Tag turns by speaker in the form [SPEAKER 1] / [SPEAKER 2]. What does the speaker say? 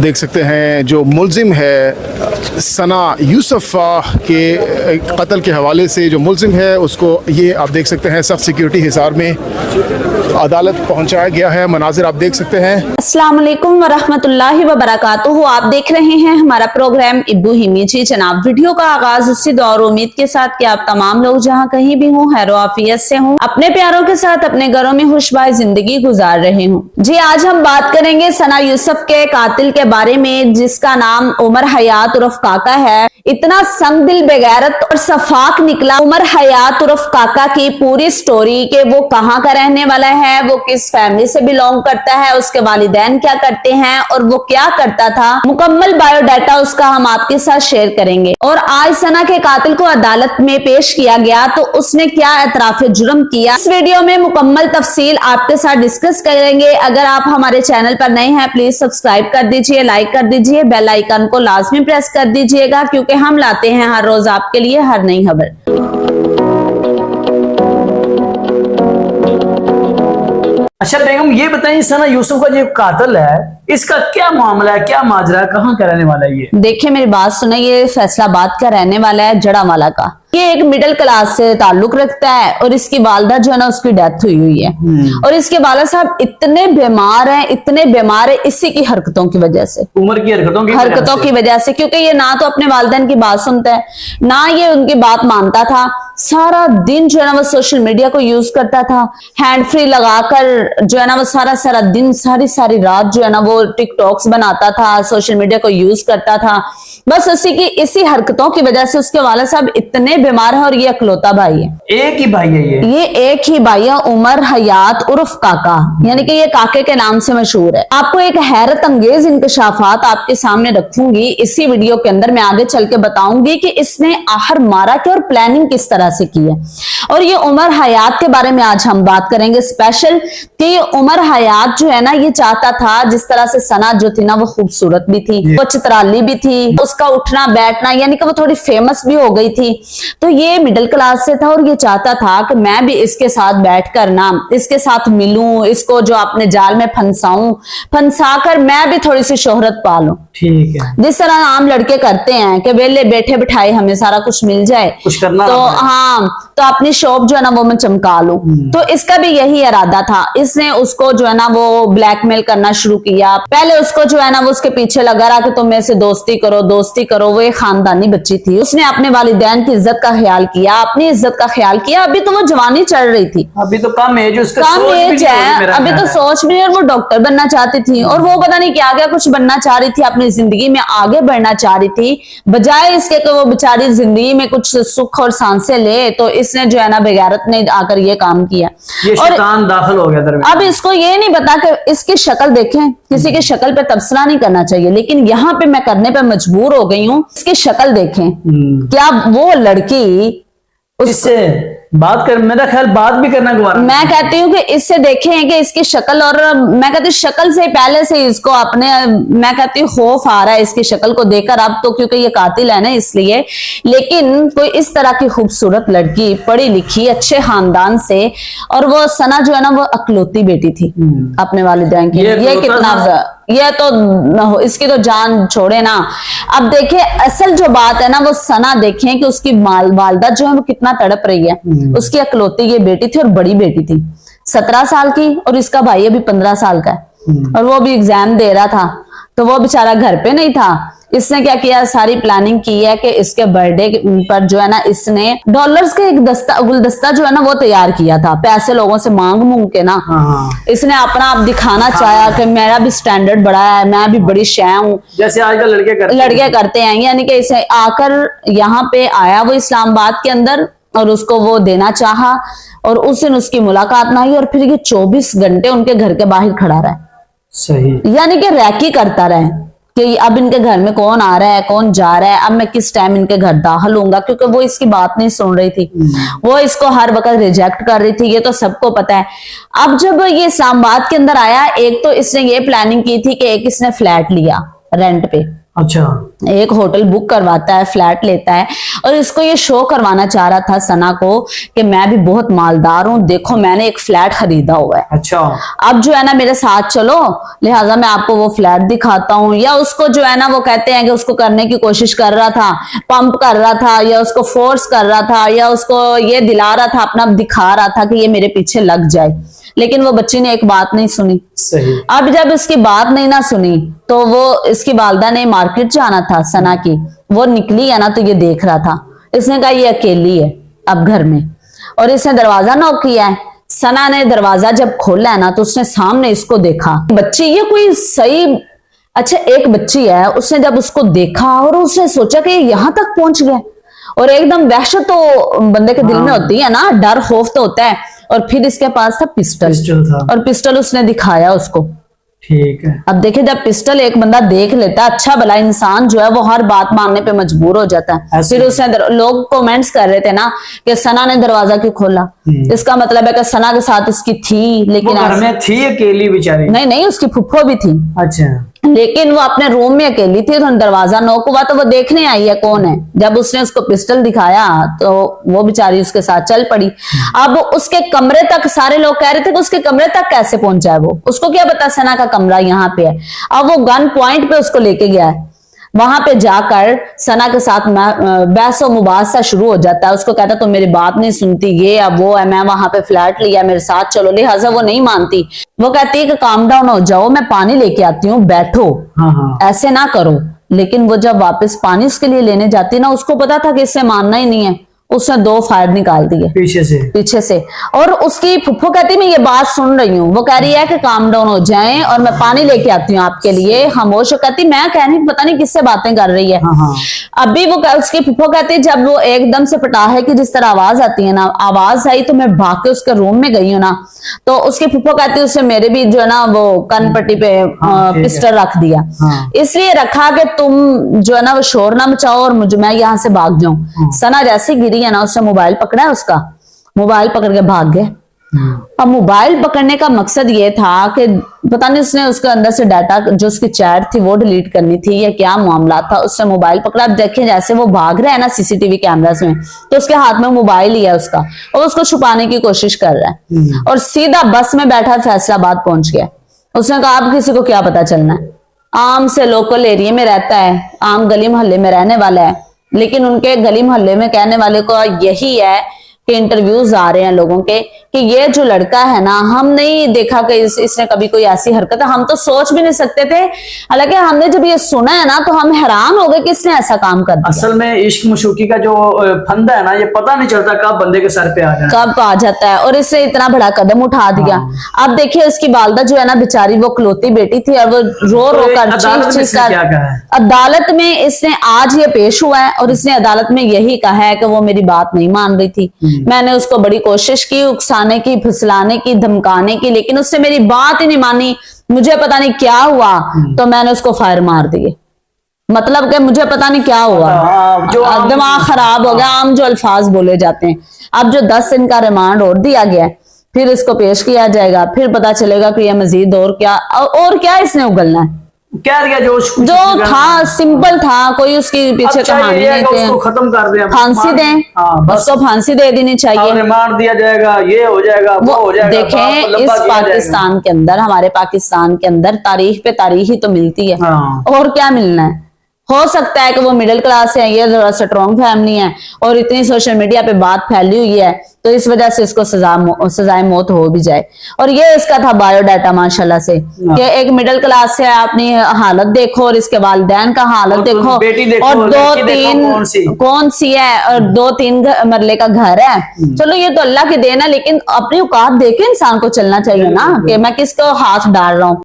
[SPEAKER 1] देख सकते हैं जो मुलजिम है सना यूसुफ के कत्ल के हवाले से जो मुलजिम है उसको ये आप देख सकते हैं सख्त सिक्योरिटी हिसार में अदालत पहुंचाया गया है। मनाजिर आप देख सकते हैं।
[SPEAKER 2] अस्सलाम वालेकुम वरहमतुल्लाहि वबरकातुहू। आप देख रहे हैं हमारा प्रोग्राम इब्बू हिमी जी। जनाब, वीडियो का आगाज इसी दुआ और उम्मीद के साथ कि आप तमाम लोग जहां कहीं भी हों खैर आफियत से हों, अपने प्यारों के साथ अपने घरों में खुशबाई जिंदगी गुजार रहे हों। जी, आज हम बात करेंगे सना यूसुफ के कातिल के बारे में जिसका नाम उमर हयात उर्फ काका है। इतना संग दिल बेगैरत और सफाक निकला उमर हयात उर्फ काका की पूरी स्टोरी के वो कहाँ का रहने वाला है, वो किस फैमिली से बिलोंग करता है, उसके वालिदैन क्या करते हैं और वो क्या करता था। मुकम्मल बायोडाटा उसका हम आपके साथ शेयर करेंगे। और आज सना के कातिल को अदालत में पेश किया गया तो उसने क्या एतराफ जुर्म किया, इस वीडियो में मुकम्मल तफसील आपके साथ डिस्कस करेंगे। अगर आप हमारे चैनल पर नए हैं प्लीज सब्सक्राइब कर दीजिए, लाइक कर दीजिए, बेल आइकन को लाजमी प्रेस कर दीजिएगा क्योंकि हम लाते हैं हर रोज आपके लिए हर नई खबर।
[SPEAKER 3] अच्छा बेगम, ये बताइए सना यूसुफ का जो कातिल है इसका क्या मामला है, क्या माजरा है, कहाँ का रहने वाला है ये?
[SPEAKER 2] देखिए मेरी बात सुने, ये फैसलाबाद का रहने वाला है, जड़ावाला का। ये एक मिडिल क्लास से ताल्लुक रखता है और इसकी वालदा जो है ना उसकी डेथ हुई है। और इसके वाला साहब इतने बीमार हैं, इतने बीमार है इसी की हरकतों की वजह से,
[SPEAKER 3] उम्र की हरकतों
[SPEAKER 2] की वजह से, क्योंकि ये ना तो अपने वालिदैन की बात सुनता है ना ये उनकी बात मानता था। सारा दिन जो है ना वो सोशल मीडिया को यूज करता था, हैंड फ्री लगाकर जो है ना वो सारा दिन सारी रात जो है ना वो टिकटॉक्स बनाता था, सोशल मीडिया को यूज करता था। बस इसी हरकतों की वजह से उसके वाला साहब इतने बीमार है और ये अकलौता भाई है।
[SPEAKER 3] एक ही भाई है ये
[SPEAKER 2] एक ही भाई है, उमर हयात उर्फ काका, यानी कि ये काके के नाम से मशहूर है। आपको एक हैरत अंगेज इंकशाफात आपके सामने रखूंगी इसी वीडियो के अंदर। मैं आगे चल के बताऊंगी कि इसने आहर मारा क्या और प्लानिंग किस तरह से की है। और ये उमर हयात के बारे में आज हम बात करेंगे स्पेशल कि ये उमर हयात जो है ना ये चाहता था, जिस तरह से सना जो थी ना वो खूबसूरत भी थी, वो चित्राली भी थी, उसका उठना बैठना यानी कि वो थोड़ी फेमस भी हो गई थी। तो ये मिडिल क्लास से था और ये चाहता था कि मैं भी इसके साथ बैठकर ना इसके साथ मिलूं, इसको जो अपने जाल में फंसाकर मैं भी थोड़ी सी शोहरत पा लूं।
[SPEAKER 3] ठीक है,
[SPEAKER 2] जिस तरह आम लड़के करते हैं कि वेले बैठे बिठाए हमें सारा कुछ मिल जाए,
[SPEAKER 3] कुछ करना
[SPEAKER 2] तो हाँ, तो अपनी शॉप जो है ना वो मैं चमका लूं। तो इसका भी यही इरादा था। इसने उसको जो है ना वो ब्लैकमेल करना शुरू किया। पहले उसको जो है ना वो उसके पीछे लगा रहा कि तुम मेरे से दोस्ती करो। वो एक खानदानी बच्ची थी, उसने अपने वालिदैन की इज्जत का ख्याल किया, अपनी इज्जत का ख्याल किया। अभी तो वो जवानी चढ़ रही थी,
[SPEAKER 3] अभी तो कम एज है,
[SPEAKER 2] अभी तो सोच भी नहीं। और वो डॉक्टर बनना चाहती थी और वो पता नहीं क्या कुछ बनना चाह रही थी, अपनी जिंदगी में आगे बढ़ना चाह रही थी। बजाय इसके कि वो बेचारी जिंदगी में कुछ सुख और सांसें ले, तो इसने जो है ना बेगैरत ने आकर ये काम किया।
[SPEAKER 3] ये शैतान दाखिल हो गया दरमियान।
[SPEAKER 2] अब इसको ये नहीं पता कि इसकी शक्ल देखें, किसी की शक्ल पे तबसरा नहीं करना चाहिए, लेकिन यहाँ पे मैं करने पे मजबूर हो गई हूँ। इसकी शक्ल देखें, क्या वो लड़की
[SPEAKER 3] उससे बात कर, मेरा ख्याल बात भी करना गवारा।
[SPEAKER 2] मैं कहती हूँ कि इससे देखें कि इसकी शक्ल, और मैं कहती हूँ शक्ल से पहले से इसको अपने, मैं कहती हूँ खौफ आ रहा है इसकी शक्ल को देखकर। अब तो क्योंकि ये कातिल है ना इसलिए, लेकिन कोई इस तरह की खूबसूरत लड़की, पढ़ी लिखी, अच्छे खानदान से, और वो सना जो है ना वो अकलौती बेटी थी अपने वालिदैन की। ये कितना, ये तो इसकी तो जान छोड़े ना। अब देखें असल जो बात है ना वो सना देखें कि उसकी वालदा जो है वो कितना तड़प रही है। उसकी अकलौती ये बेटी थी और बड़ी बेटी थी 17 साल की, और इसका भाई अभी 15 साल का है और वो भी एग्जाम दे रहा था, तो वो बेचारा घर पे नहीं था। इसने क्या किया, सारी प्लानिंग की है कि इसके बर्थडे पर जो है ना इसने डॉलर्स का एक गुलदस्ता जो है ना वो तैयार किया था, पैसे लोगों से मांग के ना। इसने अपना आप दिखाना चाहा कि मेरा भी स्टैंडर्ड बड़ा है, मैं भी बड़ी शय हूँ, जैसे आजकल लड़के करते हैं। यानी कि इसे आकर यहाँ पे आया वो इस्लामाबाद के अंदर और उसको वो देना चाहा, और उस दिन उसकी मुलाकात ना हुई और फिर ये 24 घंटे उनके घर के बाहर खड़ा रहा। सही, यानी कि रैकी करता रहे कि अब इनके घर में कौन आ रहा है, कौन जा रहा है, अब मैं किस टाइम इनके घर दाखिल होऊंगा, क्योंकि वो इसकी बात नहीं सुन रही थी। वो इसको हर वक्त रिजेक्ट कर रही थी, ये तो सबको पता है। अब जब ये इस्लामाबाद के अंदर आया, एक तो इसने ये प्लानिंग की थी कि एक इसने फ्लैट लिया रेंट पे,
[SPEAKER 3] अच्छा।
[SPEAKER 2] एक होटल बुक करवाता है, फ्लैट लेता है और इसको ये शो करवाना चाह रहा था सना को कि मैं भी बहुत मालदार हूं, देखो मैंने एक फ्लैट खरीदा हुआ है।
[SPEAKER 3] अच्छा।
[SPEAKER 2] अब जो है ना मेरे साथ चलो, लिहाजा मैं आपको वो फ्लैट दिखाता हूँ। या उसको जो है ना वो कहते हैं कि उसको करने की कोशिश कर रहा था, पंप कर रहा था या उसको फोर्स कर रहा था या उसको ये दिला रहा था, अपना दिखा रहा था कि ये मेरे पीछे लग जाए। लेकिन वो बच्ची ने एक बात नहीं सुनी।
[SPEAKER 3] सही।
[SPEAKER 2] अब जब इसकी बात नहीं ना सुनी तो वो इसकी वालदा ने मार्केट जाना था सना की, वो निकली है ना तो ये देख रहा था। इसने कहा ये अकेली है अब घर में, और इसने दरवाजा नॉक किया है। सना ने दरवाजा जब खोला है ना तो उसने सामने इसको देखा। बच्ची ये कोई सही, अच्छा एक बच्ची है, उसने जब उसको देखा और उसने सोचा कि ये यहां तक पहुंच गया, और एकदम वहशत तो बंदे के दिल में होती है ना, डर खौफ तो होता है। और फिर इसके पास था पिस्टल
[SPEAKER 3] था।
[SPEAKER 2] और पिस्टल उसने दिखाया उसको।
[SPEAKER 3] ठीक है।
[SPEAKER 2] अब देखिए जब पिस्टल एक बंदा देख लेता है, अच्छा भला इंसान जो है वो हर बात मानने पे मजबूर हो जाता है। फिर उसने लोग कमेंट्स कर रहे थे ना कि सना ने दरवाजा क्यों खोला, इसका मतलब है कि सना के साथ उसकी थी, लेकिन
[SPEAKER 3] घर में थी अकेली बेचारी?
[SPEAKER 2] नहीं, उसकी फुफ्फो भी थी।
[SPEAKER 3] अच्छा।
[SPEAKER 2] लेकिन वो अपने रूम में अकेली थी, तो दरवाजा नॉक हुआ तो वो देखने आई है कौन है। जब उसने उसको पिस्टल दिखाया तो वो बेचारी उसके साथ चल पड़ी। अब उसके कमरे तक सारे लोग कह रहे थे कि उसके कमरे तक कैसे पहुंचा है वो, उसको क्या पता सना का कमरा यहाँ पे है। अब वो गन पॉइंट पे उसको लेके गया है, वहां पे जाकर सना के साथ बहस और मुबासा शुरू हो जाता है। उसको कहता तुम मेरी बात नहीं सुनती, ये अब वो है, मैं वहां पे फ्लैट लिया, मेरे साथ चलो। लिहाजा वो नहीं मानती, वो कहती है कि काम डाउन हो जाओ, मैं पानी लेके आती हूँ, बैठो।
[SPEAKER 3] हाँ।
[SPEAKER 2] ऐसे ना करो। लेकिन वो जब वापस पानी उसके लिए लेने जाती ना, उसको पता था कि इससे मानना ही नहीं है, उसने 2 फायर निकाल दिए पीछे से। और उसकी फुफ्फो कहती मैं ये बात सुन रही हूँ, वो कह रही है कि काम डाउन हो जाएं और मैं पानी लेके आती हूँ आपके लिए। खामोश कहती मैं कह रही पता नहीं किससे बातें कर रही है।
[SPEAKER 3] हाँ।
[SPEAKER 2] अभी वो उसकी फुफ्फो कहती जब वो एकदम से पटाखे की जिस तरह आवाज आती है ना, आवाज आई तो मैं भाग के उसके रूम में गई हूँ ना, तो उसकी फुफ्फो कहती उससे मेरे भी जो है ना वो कन पट्टी पे पिस्टल रख दिया। इसलिए रखा कि तुम जो है ना वो शोर ना मचाओ और मुझे मैं यहाँ से भाग जाऊं। सना जैसे गिरी है ना, उससे मोबाइल पकड़ा है, उसका मोबाइल पकड़ के भाग गए। अब मोबाइल पकड़ने का मकसद ये था कि पता नहीं उसने उसके अंदर से डाटा जो उसकी चैट थी वो डिलीट करनी थी या क्या मामला था, उससे मोबाइल पकड़ा। अब देखें जैसे वो भाग रहा है ना सीसीटीवी कैमरास में, तो उसके हाथ में मोबाइल ही है उसका, और उसको छुपाने की कोशिश कर रहा है। और सीधा बस में बैठा फैसलाबाद पहुंच गया। उसने कहा अब किसी को क्या पता चलना है, आम से लोकल एरिया में रहता है, आम गली मोहल्ले में रहने वाला है, लेकिन उनके गली मोहल्ले में कहने वाले को यही है कि इंटरव्यूज आ रहे हैं लोगों के कि ये जो लड़का है ना, हम नहीं देखा कि इसने कभी कोई ऐसी हरकत, हम तो सोच भी नहीं सकते थे। हालांकि हमने जब ये सुना है ना तो हम हैरान हो गए कि इसने ऐसा काम कर दिया।
[SPEAKER 3] असल में इश्क मशूकी का जो फंदा है ना, ये पता नहीं चलता कब बंदे के सर पे आ जाए, कब
[SPEAKER 2] आ जाता है, और इसने इतना बड़ा कदम उठा दिया। अब देखिए इसकी वालदा जो है ना बेचारी, वो खलोती बेटी थी और वो रो रो कर चीख कर अदालत में इसने आज ये पेश हुआ है, और इसने अदालत में यही कहा है कि वो मेरी बात नहीं मान रही थी, मैंने उसको बड़ी कोशिश की उकसाने की, फुसलाने की, धमकाने की, लेकिन उसने मेरी बात ही नहीं मानी। मुझे पता नहीं क्या हुआ तो मैंने उसको फायर मार दिए। मतलब कि मुझे पता नहीं क्या हुआ, दिमाग खराब हो गया, आम जो अल्फाज बोले जाते हैं। अब जो 10 दिन का रिमांड और दिया गया, फिर इसको पेश किया जाएगा, फिर पता चलेगा कि ये मजीद और क्या इसने उगलना है।
[SPEAKER 3] क्या दिया जो
[SPEAKER 2] था सिंपल था, कोई उसकी पीछे कहानी नहीं थी।
[SPEAKER 3] उसको खत्म कर दिया,
[SPEAKER 2] फांसी दें, उसको फांसी दे देनी चाहिए,
[SPEAKER 3] मार दिया जाएगा, ये हो जाएगा, वो हो जाएगा।
[SPEAKER 2] देखें इस पाकिस्तान के अंदर, हमारे पाकिस्तान के अंदर तारीख पे तारीख ही तो मिलती है, और क्या मिलना है। हो सकता है कि वो मिडिल क्लास है, ये थोड़ा स्ट्रॉन्ग फैमिली है, और इतनी सोशल मीडिया पे बात फैली हुई है तो इस वजह से इसको सजाए मौत हो भी जाए। और ये इसका था बायोडाटा माशाल्लाह से कि एक मिडिल क्लास से अपनी हालत देखो और इसके वालिदैन का हालत देखो, और 2-3 कौन सी है, और 2-3 मरले का घर है। चलो ये तो अल्लाह की देन है, लेकिन अपनी औकात देके इंसान को चलना चाहिए ना कि मैं किसको हाथ डाल रहा हूँ।